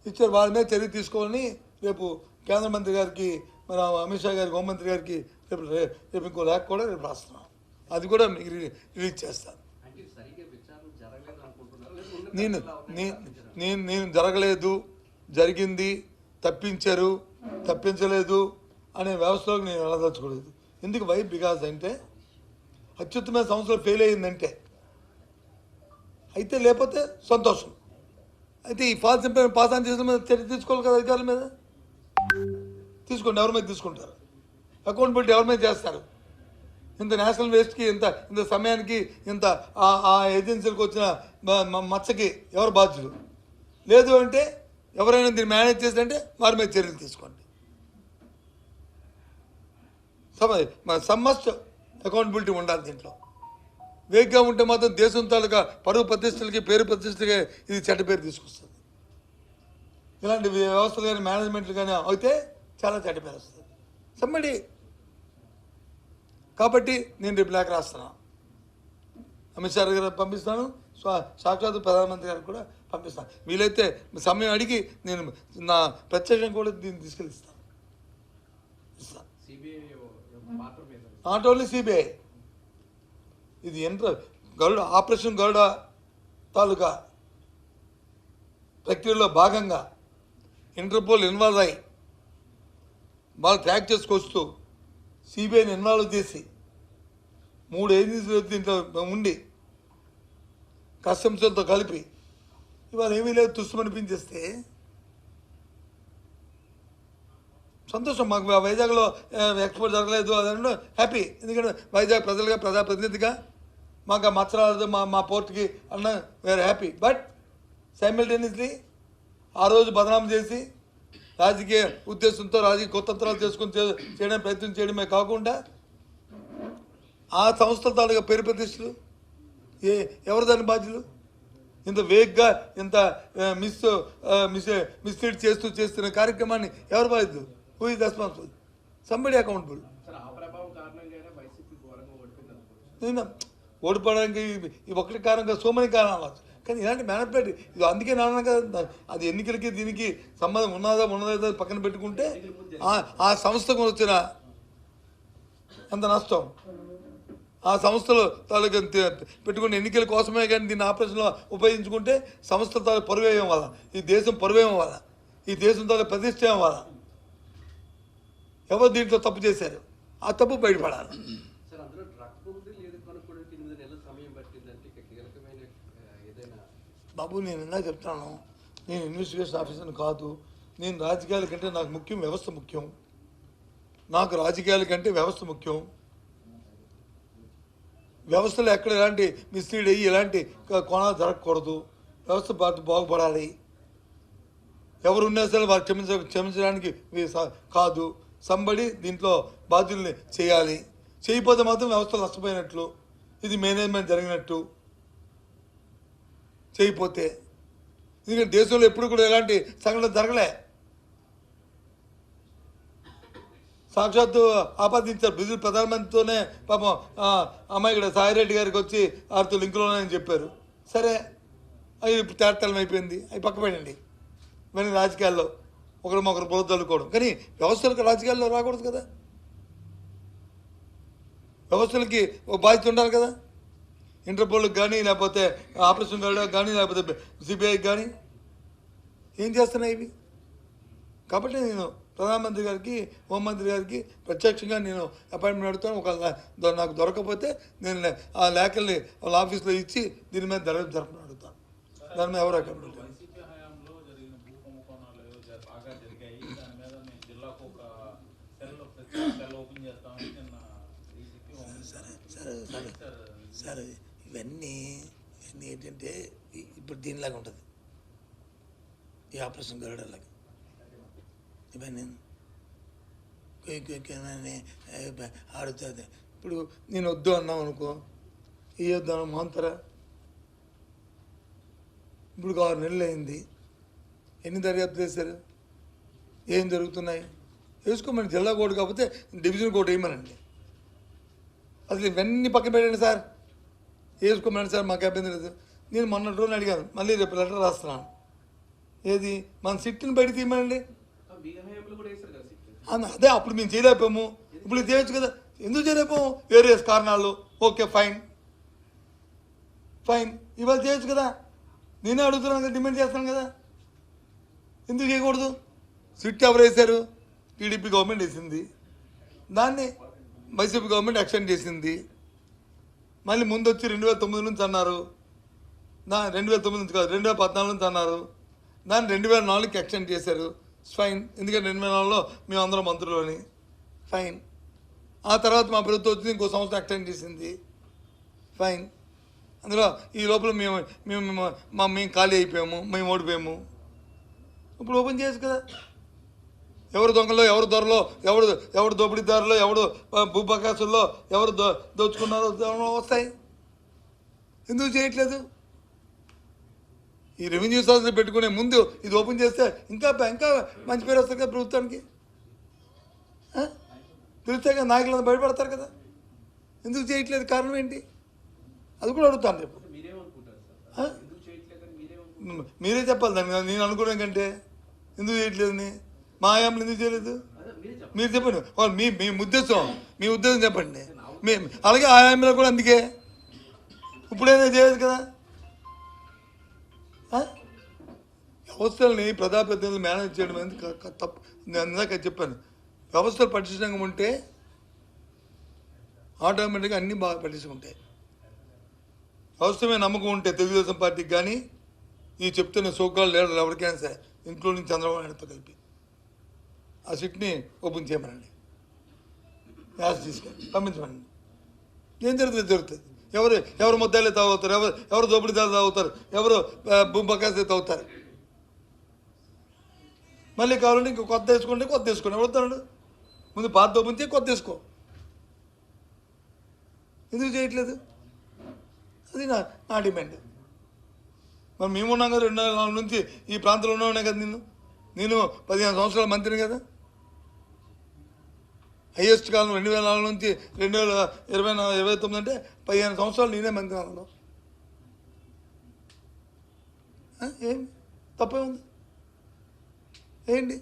ఇచ్చారు. వాళ్ళ మీద చర్య తీసుకోవాలని రేపు కేంద్ర మంత్రి గారికి, మన అమిత్ షా గారికి, హోంమంత్రి గారికి రేపు ఇంకో లేఖ కూడా రేపు రాస్తున్నాం. అది కూడా మీకు రిలీజ్ చేస్తాను. నేను నేను నేను జరగలేదు, జరిగింది, తప్పించారు, తప్పించలేదు అనే వ్యవస్థలోకి నేను వెళ్ళదలుచుకోలేదు. ఎందుకు? వై? బికాజ్ అంటే అత్యుత్తమైన సంస్థలు ఫెయిల్ అయ్యిందంటే అయితే, లేకపోతే సంతోషం. అయితే ఈ ఫాల్స్ ఇంప్లిమెంట్ పాస్ ఆన్ చేసిన మీద చర్య తీసుకోవాలి కదా అధికారుల మీద. తీసుకోండి. ఎవరి మీద తీసుకుంటారు? అకౌంటబిలిటీ ఎవరి మీద చేస్తారు? ఇంత నేషనల్ వేస్ట్కి, ఇంత సమయానికి, ఇంత ఆ ఏజెన్సీలకు వచ్చిన మచ్చకి ఎవరు బాధ్యులు? లేదు అంటే ఎవరైనా దీన్ని మేనేజ్ చేసినంటే వారి మీద చర్యలు తీసుకోండి. సమ్మస్ట్ అకౌంటబిలిటీ ఉండాలి దీంట్లో. వేగ్గా ఉంటే మాత్రం దేశం తాలూకా పరువు ప్రతిష్టలకి, పేరు ప్రతిష్టలకి ఇది చెడ్డ పేరు తీసుకొస్తుంది. ఇలాంటి వ్యవస్థలు కానీ, మేనేజ్మెంట్లు కానీ అయితే చాలా చెడ్డ పేరు వస్తుంది. సమ్మడి. కాబట్టి నేను రేపు లేఖ రాస్తున్నాను. అమిత్ షా గారు పంపిస్తాను, సాక్షాత్ ప్రధానమంత్రి గారికి కూడా పంపిస్తాను. వీలైతే సమయం అడిగి నేను నా ప్రత్యక్షం కూడా దీన్ని తీసుకెళ్ళిస్తాను. నాట్ ఓన్లీ సిబిఐ, ఇది గరుడ ఆపరేషన్ గరుడ తాలూకా ప్రక్రియలో భాగంగా ఇంటర్పోల్ ఇన్వాల్వ్ అయ్యి వాళ్ళు ట్రాక్ చేసుకొస్తూ సిబిఐని ఇన్వాల్వ్ చేసి 3 ఏజెన్సీలు దీంట్లో ఉండి కస్టమ్స్తో కలిపి ఇవాళ ఏమీ లేదు తుస్సుమనిపించేస్తే సంతోషం. మాకు వైజాగ్లో ఎక్స్పోర్ట్ జరగలేదు అదంటే హ్యాపీ. ఎందుకంటే వైజాగ్ ప్రజలుగా, ప్రజాప్రతినిధిగా మాకు ఆ మచ్చరాలేదు మా పోర్ట్కి అన్న వేరే హ్యాపీ. బట్ సైమిల్టేనియస్లీ ఆ రోజు బదనాం చేసి రాజకీయ ఉద్దేశంతో రాజకీయ కుతంత్రాలు చేసుకుని చేయడానికి ప్రయత్నం చేయడమే కాకుండా ఆ సంస్థల తాలూకా పేరు ప్రతిష్టలు ఎవరు దాని బాధ్యులు? ఇంత వేగ్గా, ఇంత మిస్లీడ్ చేస్తున్న కార్యక్రమాన్ని ఎవరు బాధ్యులు? Who is responsible? Somebody accountable. ఓడిపోవడానికి ఈ ఒక్కటి కారణంగా సో మెనీ కారణాలు, కానీ ఇలాంటి మేనిపులేట్ ఇది అందుకే నాన్న కదా. అది ఎన్నికలకి దీనికి సంబంధం ఉన్నదా పక్కన పెట్టుకుంటే ఆ సంస్థకు వచ్చిన ఎంత నష్టం, ఆ సంస్థలు తాలూకా పెట్టుకున్న ఎన్నికల కోసమే కానీ దీన్ని ఆపరేషన్లో ఉపయోగించుకుంటే సంస్థ తాలూకు పరువేయం వల్ల, ఈ దేశం పరువేయం వల్ల, ఈ దేశం తాలూకు ప్రతిష్టం వల్ల ఎవరు దీంట్లో తప్పు చేశారు, ఆ తప్పు బయటపడాలి. బాబు నేను ఇందాక చెప్తాను, నేను ఇన్వెస్టిగేషన్ ఆఫీసర్ని కాదు. నేను రాజకీయాల కంటే నాకు ముఖ్యం వ్యవస్థ ముఖ్యం. నాకు రాజకీయాల కంటే వ్యవస్థ ముఖ్యం. వ్యవస్థలో ఎక్కడ ఎలాంటి మిస్లీడ్ అయ్యి ఎలాంటి కోణాలు జరగకూడదు. వ్యవస్థ బాగుపడాలి. ఎవరున్నా సరే వారు క్షమించడానికి కాదు. సంబడి దీంట్లో బాధ్యుల్ని చేయాలి. చేయకపోతే మాత్రం వ్యవస్థ నష్టపోయినట్లు, ఇది మేనేజ్మెంట్ జరిగినట్టు. చేయకపోతే ఎందుకంటే దేశంలో ఎప్పుడు కూడా ఎలాంటి సంఘటన జరగలే. సాక్షాత్తు ఆపాదించారు. బ్రెజిల్ ప్రధానమంత్రితోనే పాపం అమ్మాయి ఇక్కడ సాయిరెడ్డి గారికి వచ్చి వారితో లింకులో ఉన్నాయని చెప్పారు. సరే, అవి ఇప్పుడు తేటతలం అయిపోయింది. అవి పక్కపడండి. ఇవన్నీ రాజకీయాల్లో ఒకరు బోధలుకోవడం. కానీ వ్యవస్థలకు రాజకీయాల్లో రాకూడదు కదా. వ్యవస్థలకి ఒక బాధ్యత ఉండాలి కదా. ఇంటర్పోల్కి కానీ, లేకపోతే ఆపరేషన్ గరుడకి కానీ, లేకపోతే సిబిఐకి కానీ ఏం చేస్తున్నాయి ఇవి. కాబట్టి నేను ప్రధానమంత్రి గారికి, హోంమంత్రి గారికి ప్రత్యక్షంగా నేను అపాయింట్మెంట్ అడుగుతాను. ఒక నాకు దొరకకపోతే నేను ఆ లేఖల్ని వాళ్ళ ఆఫీస్లో ఇచ్చి దీని మీద జరపని అడుగుతాను. దాని మీద ఎవరు అకౌంట్ సరే ఇవన్నీ ఏంటంటే ఇప్పుడు దీనిలాగా ఉంటుంది. ఈ ఆపరేషన్ గరుడలాగా ఇవన్నీ ఆడుతుంది. ఇప్పుడు నేను వద్దు అన్నాం అనుకో, ఈ వద్దు మాంతరా. ఇప్పుడు 6 నెలలు అయింది. ఎన్ని దర్యాప్తు చేశారు? ఏం జరుగుతున్నాయి? వేసుకోమని. జిల్లా కోర్టు కాకపోతే డివిజన్ కోర్టు వేయమనండి. అసలు ఇవన్నీ పక్కన పెట్టండి సార్, వేసుకోమని సార్, మాకు అభ్యంతరం లేదు. నేను మొన్నటి రోజున అడిగాను, మళ్ళీ రేపు లెటర్ రాస్తున్నాను. ఏది మన సిట్ని బయట తీయమండి. అదే అప్పుడు మేము చేయలేకపోయాము, ఇప్పుడు చేయొచ్చు కదా. ఎందుకు చేయలేకపోయాము? వేరియస్ కారణాలు. ఓకే ఫైన్ ఫైన్, ఇవాళ చేయొచ్చు కదా. నేనే అడుగుతున్నాను కదా, డిమాండ్ చేస్తాను కదా. ఎందుకు చేయకూడదు? సిట్ ఎవరు వేశారు? టీడీపీ గవర్నమెంట్ వేసింది. దాన్ని వైసీపీ గవర్నమెంట్ ఎక్స్టెండ్ చేసింది. మళ్ళీ ముందు వచ్చి 2009 నుంచి అన్నారు. 2009 నుంచి కాదు, 2014 నుంచి అన్నారు. దాన్ని 2004కి ఎక్స్టెండ్ చేశారు. ఫైన్, ఎందుకంటే 2004లో మేము అందరం మంత్రులని. ఫైన్. ఆ తర్వాత మా ప్రభుత్వం వచ్చింది, ఇంకో సంవత్సరం ఎక్స్టెండ్ చేసింది. ఫైన్. అందులో ఈ లోపల మేము మేము ఖాళీ అయిపోయాము, మేము ఓడిపోయాము. ఇప్పుడు ఓపెన్ చేయొచ్చు కదా. ఎవరు దొంగలో, ఎవరు దొరలో, ఎవరు దోపిడీదారులో, ఎవరు భూపకాసుల్లో, ఎవరు దోచుకున్నారో వస్తాయి. ఎందుకు చేయట్లేదు? ఈ రెవెన్యూ సోర్స్ పెట్టుకునే ముందు ఇది ఓపెన్ చేస్తే ఇంకా మంచి పేరు వస్తుంది కదా ప్రభుత్వానికి. తెలిస్తే కదా నాయకులంతా బయటపడతారు కదా. ఎందుకు చేయట్లేదు? కారణం ఏంటి? అది కూడా అడుగుతాను రేపు. మీరే చెప్పాలి దాన్ని. నేను అనుకోవడం కంటే ఎందుకు చేయట్లేదని, మా ఆయాంలో ఎందుకు చేయలేదు మీరు చెప్పండి. మీ ఉద్దేశం చెప్పండి. అలాగే ఆయాంలో కూడా అందుకే ఇప్పుడైనా చేయలేదు కదా. వ్యవస్థల్ని ప్రజాప్రతినిధులు మేనేజ్ చేయడం అనేది తప్పు. నేను ఇందాక చెప్పాను, వ్యవస్థలు పటిష్టంగా ఉంటే ఆటోమేటిక్గా అన్నీ బాగా పటిష్టంగా ఉంటాయి. వ్యవస్థ మీద నమ్మకం ఉంటే తెలుగుదేశం పార్టీకి కానీ ఈ చెప్తున్న సోకాల్ లీడర్లు ఎవరికైనా సరే, ఇంక్లూడింగ్ చంద్రబాబు నాయుడుతో కలిపి ఆ సిట్ని ఓపెన్ చేయమనండి, యాస్ తీసుకెళ్ళి పంపించమనండి. ఏం జరుగుతుంది? ఎవరు ముద్దాయిలే తాగుతారు, ఎవరు దోపిడీదారులు తాగుతారు, ఎవరు భూపకాసే తాగుతారు. మళ్ళీ కావాలంటే ఇంకో కొత్త వేసుకోండి, ఎవరుతాడు ముందు పాత ఓపెన్ చేయి, కొత్త వేసుకో. ఎందుకు చేయట్లేదు? అది నా డిమాండ్. మరి మేమున్నాం కదా, 2004 నుంచి ఈ ప్రాంతంలో ఉన్నానే కదా. నేను 15 సంవత్సరాల మంత్రిని కదా. హైయెస్ట్ కాలం 2004 నుంచి 2029 అంటే 15 సంవత్సరాలు నేనే మంత్రి అందులో. ఏం తప్పే ఉంది ఏంటి?